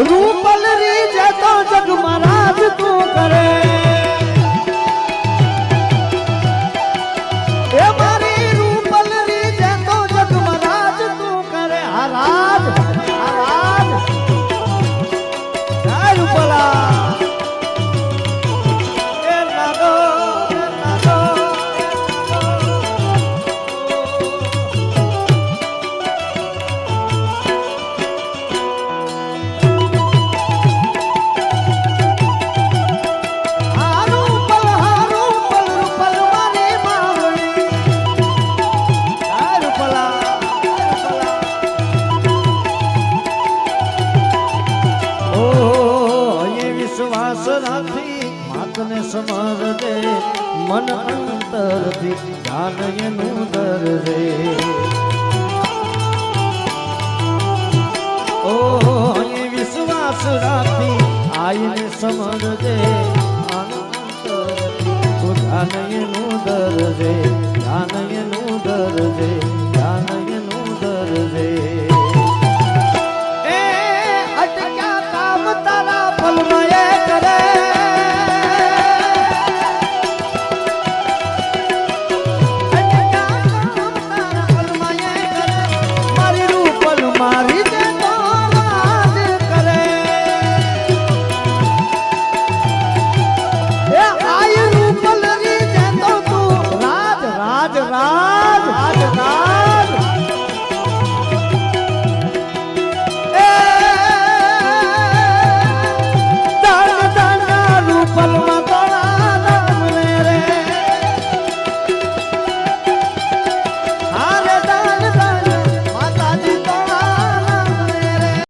રૂપલ રી જતો જગ મહારાજ તું કરે એ મારી રૂપલ રી જતો જગ મહારાજ તું કરે હરાજ હરાજ જય રૂપલા માતને સમરજે મન અંતરથી ધ્યાન એનું ધરજે ઓ એ વિશ્વાસ રાખી આઈને સમરજે અંતરથી ધ્યાન એનું ધરજે ધ્યાન એનું ધરજે